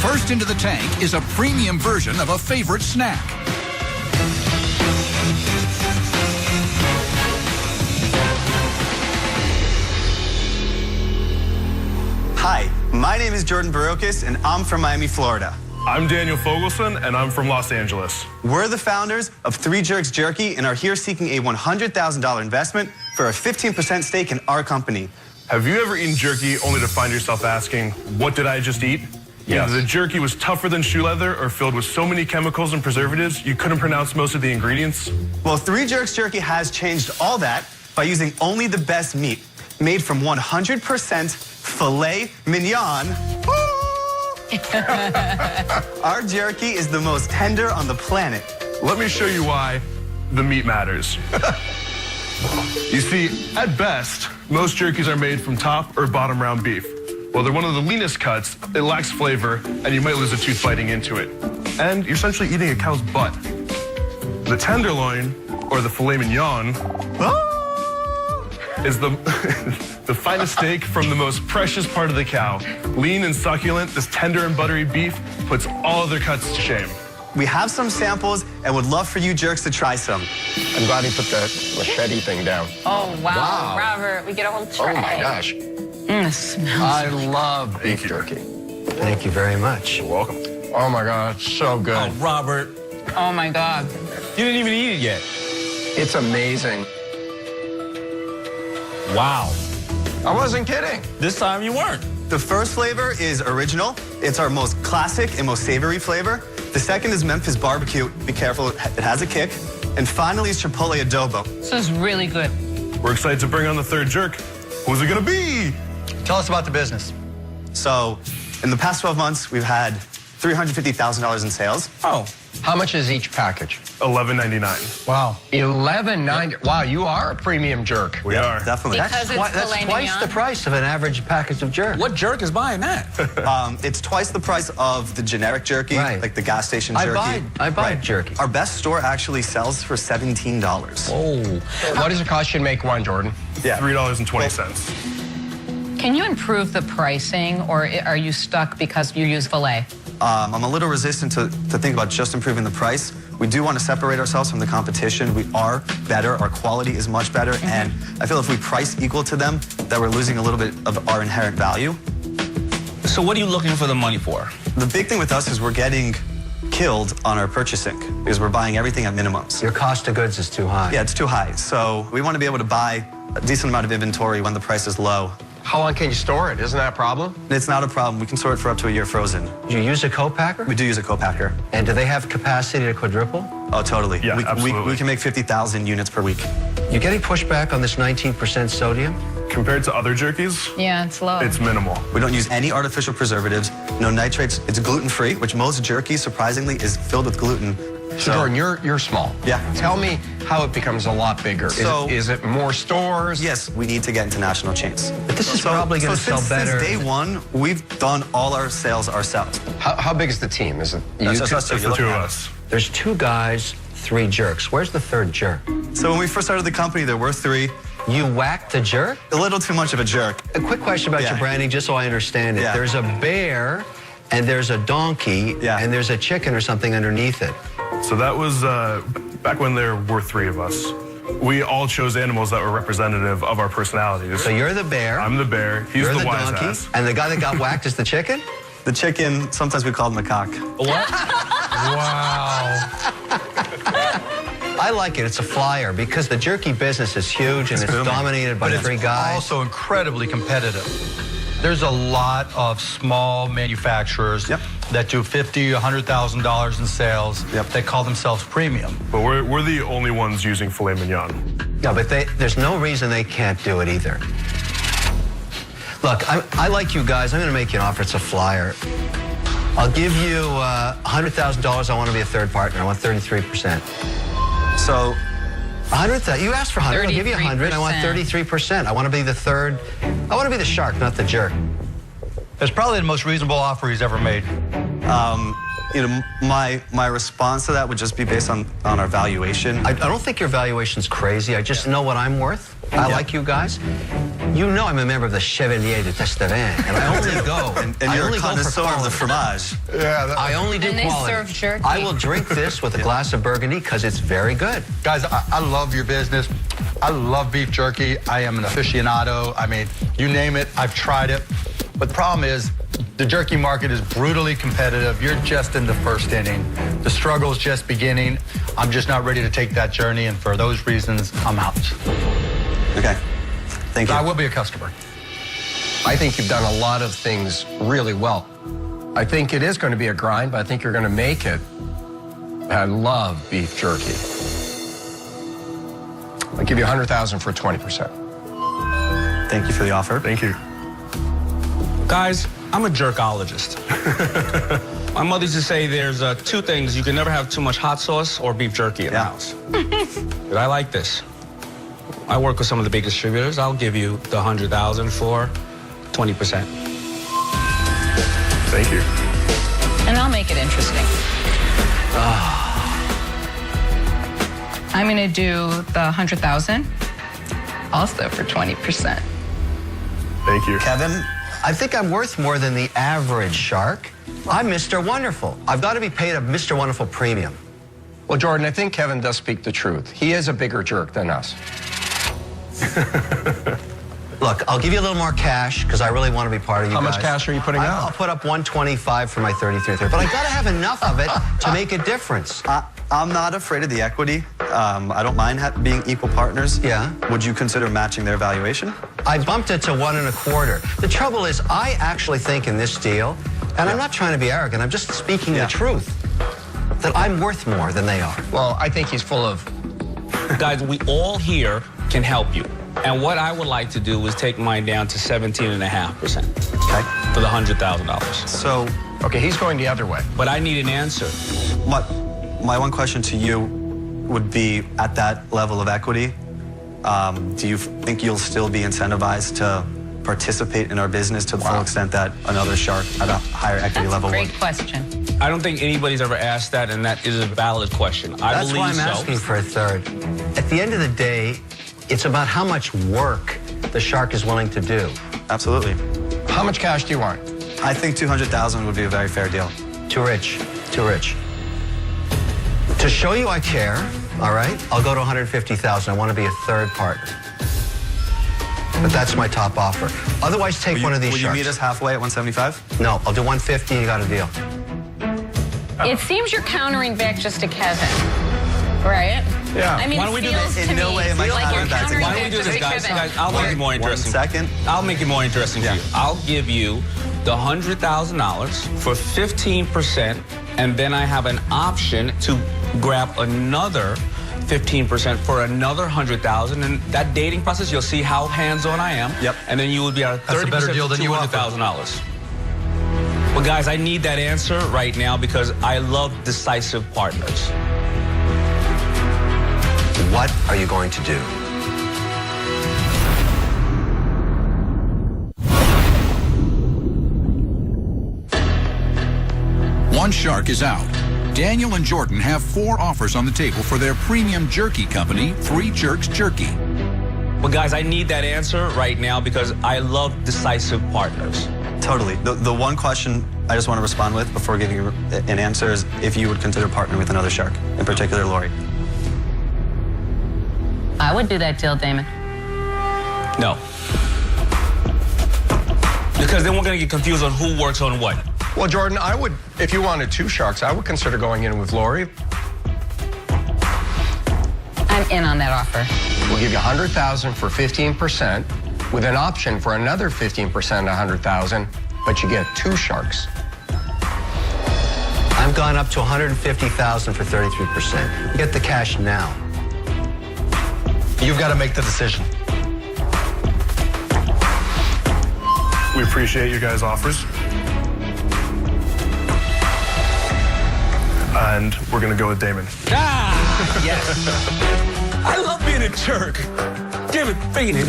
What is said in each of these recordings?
First into the tank is a premium version of a favorite snack. Hi, my name is Jordan Barocas, and I'm from Miami, Florida. I'm Daniel Fogelson, and I'm from Los Angeles. We're the founders of Three Jerks Jerky and are here seeking a $100,000 investment for a 15% stake in our company. Have you ever eaten jerky only to find yourself asking, what did I just eat? Yes. Either the jerky was tougher than shoe leather or filled with so many chemicals and preservatives you couldn't pronounce most of the ingredients? Well, Three Jerks Jerky has changed all that by using only the best meat, made from 100% filet mignon. Our jerky is the most tender on the planet. Let me show you why the meat matters. You see, at best, most jerkies are made from top or bottom round beef. Well, they're one of the leanest cuts, it lacks flavor, and you might lose a tooth biting into it. And you're essentially eating a cow's butt. The tenderloin, or the filet mignon, is the finest steak from the most precious part of the cow. Lean and succulent, this tender and buttery beef puts all other cuts to shame. We have some samples and would love for you jerks to try some. I'm glad he put the machete thing down. Oh, wow. Wow. Robert, we get a whole tray. Oh, my gosh. It smells. I love beef jerky. Thank you very much. You're welcome. Oh, my God. It's so good. Oh, Robert, Oh, my God. you didn't even eat it yet. It's amazing. Wow. I wasn't kidding. This time you weren't. The first flavor is original. It's our most classic and most savory flavor. The second is Memphis barbecue. Be careful, it has a kick. And finally is Chipotle adobo. This is really good. We're excited to bring on the third jerk. Who's it gonna be? Tell us about the business. So, in the past 12 months, we've had $350,000 in sales. Oh, How much is each package? $11.99. Wow. $11.90. Wow, you are a premium jerk. We are. Definitely. Because it's That's filet twice mignon. the price of an average package of jerk. what jerk is buying that? It's twice the price of the generic jerky, Right. like the gas station I jerky. buy jerky. Our best store actually sells for $17. Oh, What does it cost you to make one, Jordan? Yeah. $3.20. Can you improve the pricing, or are you stuck because you use filet? I'm a little resistant to think about just improving the price. We do want to separate ourselves from the competition. We are better. Our quality is much better. And I feel if we price equal to them, that we're losing a little bit of our inherent value. so what are you looking for the money for? The big thing with us is we're getting killed on our purchasing because we're buying everything at minimums. Your cost of goods is too high. Yeah, it's too high. So we want to be able to buy a decent amount of inventory when the price is low. How long can you store it? Isn't that a problem? It's not a problem. We can store it for up to a year frozen. Do you use a co-packer? We do use a co-packer. And do they have capacity to quadruple? Oh, totally. Yeah, absolutely. We can make 50,000 units per week. You getting pushback on this 19% sodium? Compared to other jerkies, Yeah, it's low. it's minimal. We don't use any artificial preservatives, no nitrates. It's gluten-free, which most jerky, surprisingly, is filled with gluten. So, Jordan, you're small. Yeah. Tell me how it becomes a lot bigger. So- Is it more stores? Yes, we need to get into national chains. But this is probably going to sell better. Since day one, we've done all our sales ourselves. How big is the team? Is it you? That's two? us. It's the two of us. There's two guys, three jerks. Where's the third jerk? So when we first started the company, there were three. You whacked the jerk? A little too much of a jerk. A quick question about Yeah. your branding, just so I understand it. Yeah. There's a bear, and there's a donkey, Yeah. and there's a chicken or something underneath it. So that was back when there were three of us. We all chose animals that were representative of our personalities. So you're the bear, I'm the bear. He's you're the the wise donkey, ass. and the guy that got whacked is the chicken? The chicken, sometimes we call him the cock. What? Wow. I like it. It's a flyer because the jerky business is huge and it's booming. dominated by three guys. Also incredibly competitive. There's a lot of small manufacturers Yep. that do $50,000, $100,000 in sales. Yep. They call themselves premium. But we're the only ones using filet mignon. No, but there's no reason they can't do it either. Look, I like you guys. I'm going to make you an offer. It's a flyer. I'll give you $100,000. I want to be a third partner. I want 33%. So 100,000. You asked for 100. I'll give you 100. I want 33%. I want to be the third. I want to be the shark, not the jerk. It's probably the most reasonable offer he's ever made. my response to that would just be based on our valuation. I don't think your valuation's crazy. I just know what I'm worth. I like you guys. You know I'm a member of the Chevalier de Testevin, and I only go. And I you're only a go for connoisseur of the quality. fromage. I only do And they quality. serve jerky. I will drink this with a glass of Burgundy because it's very good. Guys, I love your business. I love beef jerky. I am an aficionado. I mean, you name it, I've tried it. But the problem is, the jerky market is brutally competitive. You're just in the first inning. The struggle's just beginning. I'm just not ready to take that journey, and for those reasons, I'm out. Okay. Thank you. I will be a customer. I think you've done a lot of things really well. I think it is going to be a grind, but I think you're going to make it. I love beef jerky. I'll give you $100,000 for 20%. Thank you for the offer. Thank you. Guys, I'm a jerkologist. My mother used to say there's two things. You can never have too much hot sauce or beef jerky in the Yeah. house. But I like this. I work with some of the big distributors. I'll give you the $100,000 for 20%. Thank you. And I'll make it interesting. I'm going to do the $100,000 also for 20%. Thank you. Kevin, I think I'm worth more than the average shark. I'm Mr. Wonderful. I've got to be paid a Mr. Wonderful premium. Well, Jordan, I think Kevin does speak the truth. He is a bigger jerk than us. Look, I'll give you a little more cash because I really want to be part of you How guys. much cash are you putting out? I'll put up 125 for my 33, but I got to have enough of it to make a difference. I'm not afraid of the equity. I don't mind being equal partners. Yeah. Would you consider matching their valuation? I bumped it to 1 1/4. The trouble is, I actually think in this deal, and I'm not trying to be arrogant, I'm just speaking Yeah. the truth, that I'm worth more than they are. Well, I think he's full of... Guys, we all here can help you. And what I would like to do is take mine down to 17.5% Okay. for the $100,000. So Okay, he's going the other way. But I need an answer. my one question to you would be, at that level of equity, do you think you'll still be incentivized to participate in our business to the full extent that another shark at a higher equity That's a level would? great question. I don't think anybody's ever asked that, and that is a valid question. I That's believe why I'm so. asking for a third. At the end of the day, it's about how much work the shark is willing to do. Absolutely. How much cash do you want? I think 200,000 would be a very fair deal. Too rich, too rich. To show you I care, all right, I'll go to 150,000. I want to be a third partner. But that's my top offer. Otherwise, take one of these Will you sharks. meet us halfway at 175? No, I'll do 150 and you got a deal. It seems you're countering back just to Kevin, right? Yeah. I mean, Why don't we it do feels this? to In no me way am I like you're countering back to countering Why don't we back do just this, to guys? Kevin. Guys, I'll make it more One interesting. second. I'll make it more interesting Yeah. for you. I'll give you the $100,000 for 15%, and then I have an option to grab another 15% for another 100,000. And that dating process, you'll see how hands-on I am. Yep. And then you would be at a 30% That's a better deal than you offered. $200,000. Well, guys, I need that answer right now because I love decisive partners. What are you going to do? One shark is out. Daniel and Jordan have 4 offers on the table for their premium jerky company, Three Jerks Jerky. Well, guys, I need that answer right now because I love decisive partners. Totally. The one question I just want to respond with before giving you an answer is if you would consider partnering with another shark, in particular Lori. I would do that deal, Damon. No. Because then we're going to get confused on who works on what. Well, Jordan, I would, if you wanted 2 sharks, I would consider going in with Lori. I'm in on that offer. We'll give you $100,000 for 15%, with an option for another 15%, $100,000, but you get 2 sharks. I've gone up to 150,000 for 33%. Get the cash now. You've got to make the decision. We appreciate you guys' offers. And we're going to go with Damon. Ah, yes. I love being a jerk. Give it, bring it in.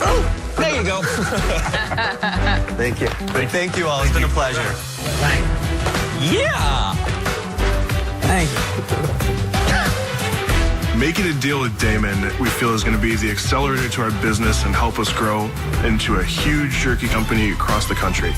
Oh, there you go. Thank you. Thank you all. It's been a pleasure. Yeah. Thank you. Making a deal with Damon, we feel, is going to be the accelerator to our business and help us grow into a huge jerky company across the country.